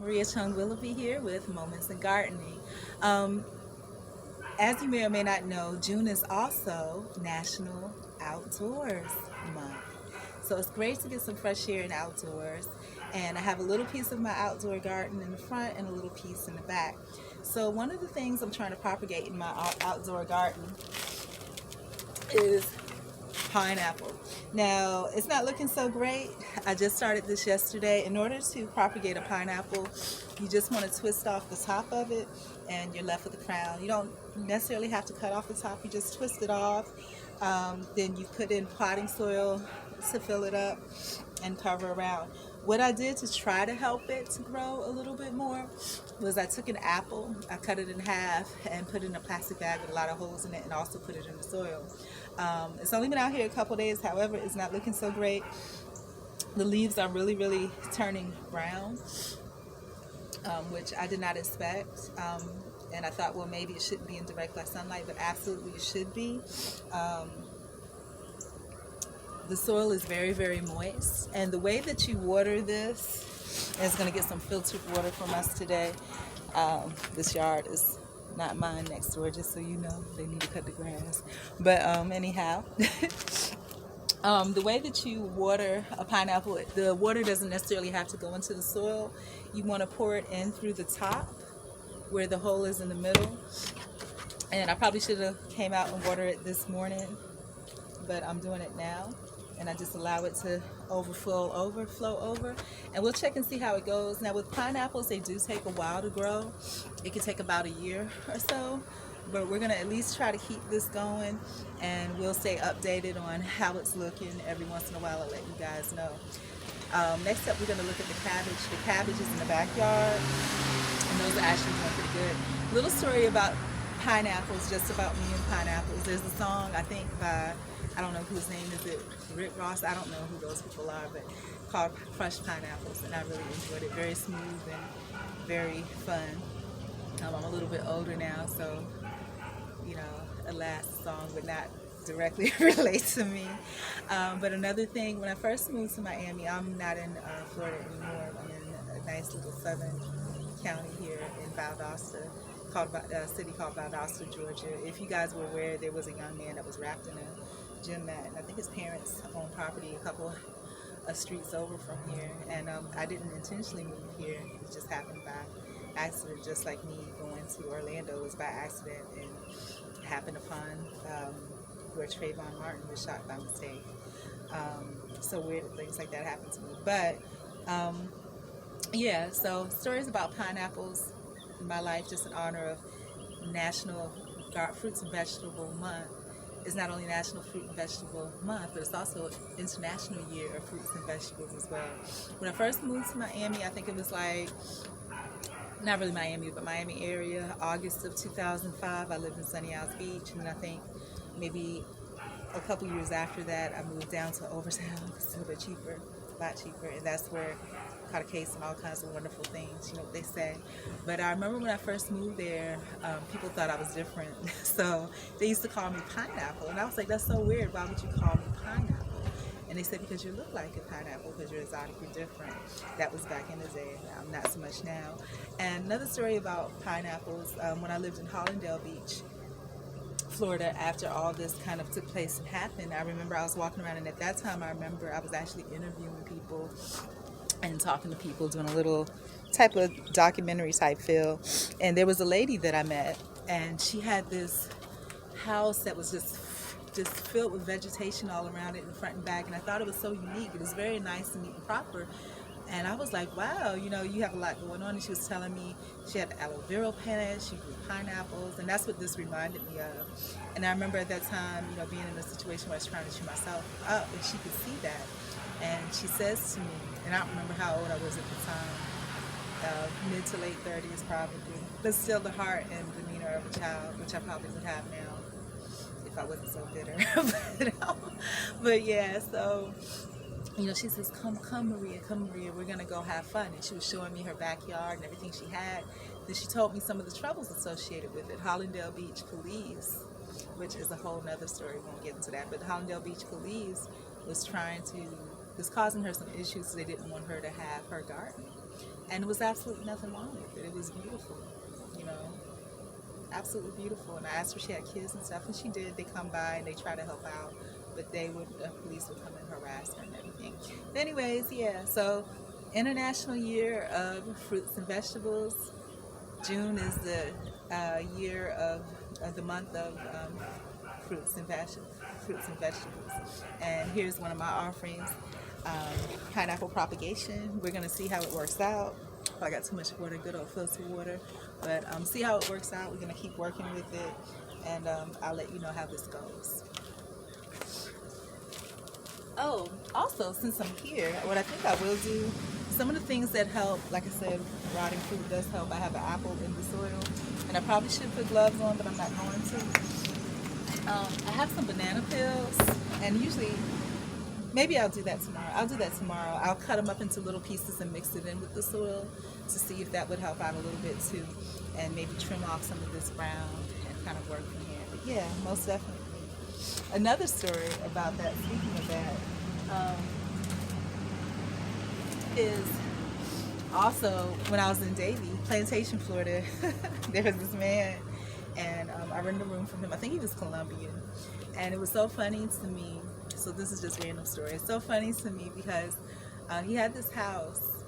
Maria Chung Willoughby here with Moments in Gardening. Um, as you may or may not know, June is also National Outdoors Month. So it's great to get some fresh air and outdoors. And I have a little piece of my outdoor garden in the front and a little piece in the back. So one of the things I'm trying to propagate in my outdoor garden is pineapple. Now, it's not looking so great. I just started this yesterday. In order to propagate a pineapple, you just want to twist off the top of it and you're left with the crown. You don't necessarily have to cut off the top, you just twist it off. Then you put in potting soil to fill it up and cover around. What I did to try to help it to grow a little bit more was I took an apple, I cut it in half and put it in a plastic bag with a lot of holes in it and also put it in the soil. It's only been out here a couple days, however, it's not looking so great. The leaves are really turning brown, which I did not expect. And I thought, well, maybe it shouldn't be in direct sunlight, but absolutely it should be. The soil is very moist, and the way that you water this is going to get some filtered water from us today. This yard is not mine next door, just so you know. They need to cut the grass. But anyhow, the way that you water a pineapple, the water doesn't necessarily have to go into the soil. You want to pour it in through the top where the hole is in the middle. And I probably should have came out and watered it this morning, but I'm doing it now. And I just allow it to overflow over, and we'll check and see how it goes. Now with pineapples, they do take a while to grow. It can take about a year or so, but we're gonna at least try to keep this going, and we'll stay updated on how it's looking. Every once in a while I'll let you guys know. Next up, we're gonna look at the cabbage. The cabbage is in the backyard, and those are actually doing pretty good. Little story about pineapples, just about me and pineapples. There's a song, I think by, I don't know whose name is it, Rick Ross, I don't know who those people are, but called Crushed Pineapples, and I really enjoyed it. Very smooth and very fun. I'm a little bit older now, so, you know, alas, the song would not directly relate to me. But another thing, when I first moved to Miami, I'm not in Florida anymore. I'm in a nice little southern county here in Valdosta, called a city called Valdosta, Georgia. If you guys were aware, there was a young man that was wrapped in a gym mat, and I think his parents own property a couple of streets over from here. And I didn't intentionally move here; it just happened by accident. Just like me going to Orlando was by accident, and happened upon where Trayvon Martin was shot by mistake. So weird things like that happen to me. But yeah, so stories about pineapples in my life, just in honor of National Fruits and Vegetable Month. It's not only National Fruit and Vegetable Month, but it's also International Year of Fruits and Vegetables as well. When I first moved to Miami, I think it was like, not really Miami, but Miami area, August of 2005. I lived in Sunny Isles Beach, and I think maybe a couple years after that, I moved down to Overtown. It's a little bit cheaper, a lot cheaper, and that's where I caught a case and all kinds of wonderful things, you know what they say. But I remember when I first moved there, people thought I was different, so they used to call me Pineapple, and I was like, that's so weird, why would you call me Pineapple? And they said, because you look like a pineapple, because you're exotic, you're different. That was back in the day, not so much now. And another story about pineapples, when I lived in Hollandale Beach, Florida, after all this kind of took place and happened, I remember I was walking around, and at that time I remember I was actually interviewing people and talking to people, doing a little type of documentary type feel. And there was a lady that I met, and she had this house that was just filled with vegetation all around it in front and back, and I thought it was so unique. It was very nice and neat and proper. And I was like, wow, you know, you have a lot going on. And she was telling me she had aloe vera plants, she grew pineapples, and that's what this reminded me of. And I remember at that time, you know, being in a situation where I was trying to cheer myself up, and she could see that. And she says to me, and I don't remember how old I was at the time, mid to late 30s probably, but still the heart and demeanor of a child, which I probably would have now if I wasn't so bitter. but yeah, so, you know, she says, come Maria, we're gonna go have fun. And she was showing me her backyard and everything she had. Then she told me some of the troubles associated with it. Hollandale Beach police, which is a whole nother story, we won't get into that, but the Hollandale Beach police was causing her some issues, so they didn't want her to have her garden. And there was absolutely nothing wrong with it. It was beautiful, you know, absolutely beautiful. And I asked her if she had kids and stuff, and she did. They come by and they try to help out, but the police would come and harass her and everything. But anyways, yeah, so International Year of Fruits and Vegetables. June is the year of the month of fruits and vegetables. And here's one of my offerings, pineapple propagation. We're gonna see how it works out. Oh, I got too much water, good old filtered water. But see how it works out. We're gonna keep working with it, and I'll let you know how this goes. Oh, also, since I'm here, what I think I will do, some of the things that help, like I said, rotting fruit does help. I have an apple in the soil, and I probably should put gloves on, but I'm not going to. I have some banana peels, and usually, maybe I'll do that tomorrow. I'll cut them up into little pieces and mix it in with the soil to see if that would help out a little bit too, and maybe trim off some of this brown and kind of work from here. But yeah, most definitely. Another story about that, speaking of that, is also when I was in Davie, Plantation, Florida, there was this man, and I rented a room from him. I think he was Colombian, and it was so funny to me. So this is just a random story. It's so funny to me because he had this house,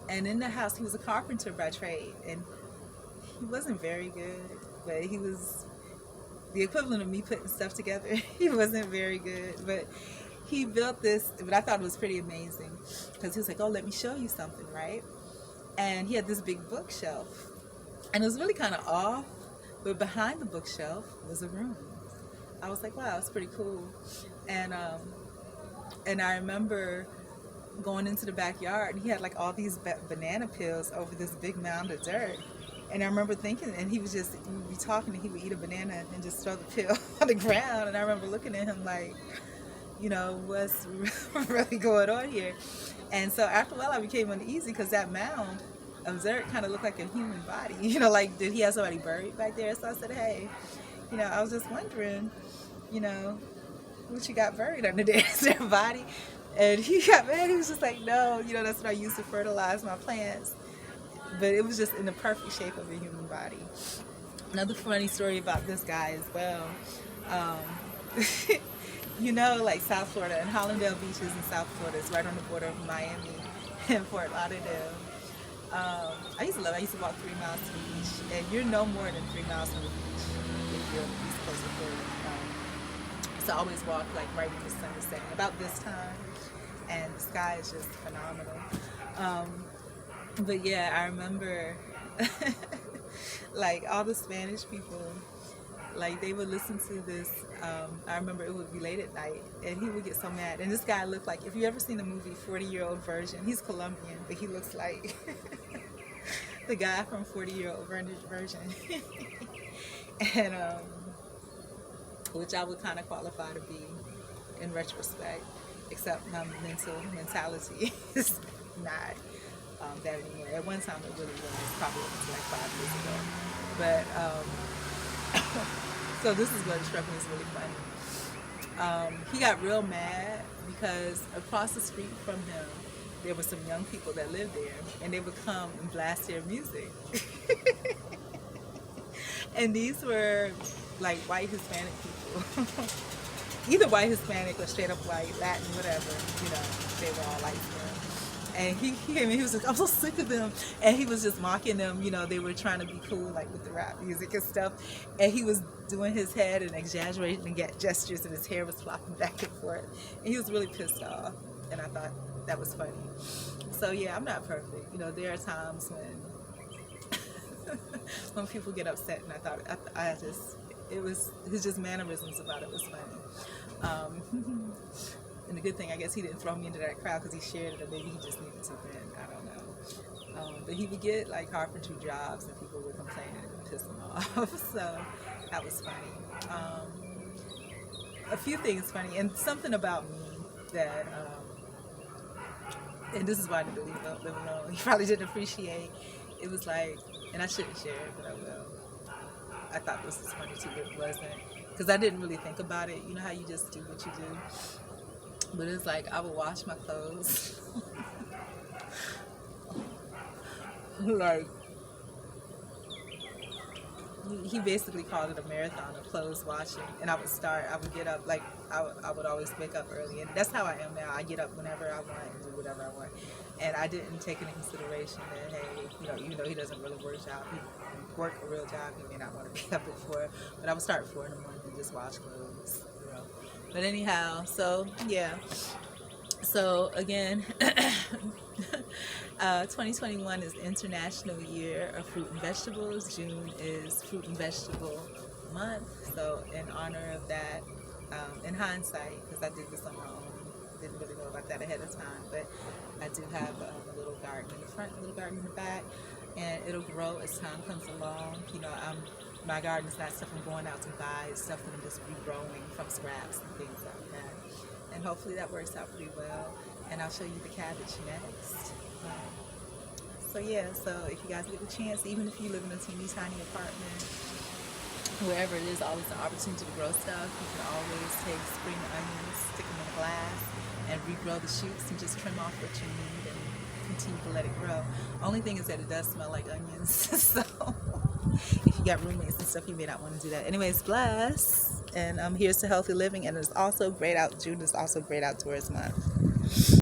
and in the house he was a carpenter by trade, and he wasn't very good, but he was the equivalent of me putting stuff together. He wasn't very good, but he built this, but I thought it was pretty amazing because he was like, oh, let me show you something, right? And he had this big bookshelf, and it was really kind of off, but behind the bookshelf was a room. I was like, wow, it's pretty cool. And I remember going into the backyard, and he had like all these banana peels over this big mound of dirt. And I remember thinking, and he would be talking, and he would eat a banana and just throw the peel on the ground. And I remember looking at him like, you know, what's really going on here? And so after a while, I became uneasy because that mound of dirt kind of looked like a human body. You know, like, did he have somebody buried back there? So I said, hey, you know, I was just wondering, you know, what you got buried under there? Is there a body? And he got mad. He was just like, no, you know, that's what I used to fertilize my plants. But it was just in the perfect shape of a human body. Another funny story about this guy as well. You know, like South Florida, and Hollandale Beach is in South Florida. It's right on the border of Miami and Fort Lauderdale. I used to walk 3 miles to the beach, and you're no more than 3 miles from the beach if you're on the East Coast of Florida. So I always walk like right when the sun is setting, about this time, and the sky is just phenomenal. But yeah, I remember like all the Spanish people, like they would listen to this. I remember it would be late at night, and he would get so mad. And this guy looked like, if you ever seen the movie 40-Year-Old Virgin, he's Colombian, but he looks like the guy from 40-Year-Old Virgin. And which I would kind of qualify to be in retrospect, except my mentality is not that anymore. At one time it really was, probably up to like 5 years ago. But so this is what struck me as really funny. He got real mad because across the street from him there were some young people that lived there, and they would come and blast their music. And these were like white Hispanic people. Either white Hispanic or straight up white, Latin, whatever, you know, they were all like them. And he came and he was like, I'm so sick of them. And he was just mocking them, you know, they were trying to be cool, like with the rap music and stuff. And he was doing his head and exaggerating and get gestures, and his hair was flopping back and forth. And he was really pissed off. And I thought that was funny. So yeah, I'm not perfect. You know, there are times when people get upset, and it was his mannerisms about it was funny. And the good thing, I guess, he didn't throw me into that crowd because he shared it, or maybe he just needed to vent. I don't know. But he would get like carpentry jobs, and people would complain, and it would piss him off. So that was funny. A few things funny, and something about me that, and this is why I need to leave alone. He probably didn't appreciate. It was like, and I shouldn't share it, but I will. I thought this was funny too, but it wasn't, because I didn't really think about it. You know how you just do what you do? But it's like I would wash my clothes Like, he basically called it a marathon of clothes washing, and I would get up, like, I would always wake up early, and that's how I am now. I get up whenever I want and do whatever I want, and I didn't take into consideration that, hey, even though he doesn't really work a real job, he may not want to be up at 4, but I would start at 4 in the morning and just wash clothes. But anyhow, so yeah. So again, 2021 is International Year of Fruit and Vegetables. June is Fruit and Vegetable Month. So in honor of that, in hindsight, because I did this on my own, didn't really know about that ahead of time, but I do have a little garden in the front, a little garden in the back, and it'll grow as time comes along. My garden is not stuff I'm going out to buy, it's stuff that I'm just regrowing from scraps and things like that. And hopefully that works out pretty well. And I'll show you the cabbage next. So yeah, so if you guys get the chance, even if you live in a teeny tiny apartment, wherever it is, always an opportunity to grow stuff. You can always take spring onions, stick them in a glass, and regrow the shoots and just trim off what you need and continue to let it grow. Only thing is that it does smell like onions. So if you got roommates and stuff, you may not want to do that. Anyways, bless. And here's to healthy living. And it's also great out. June is also great outdoors month.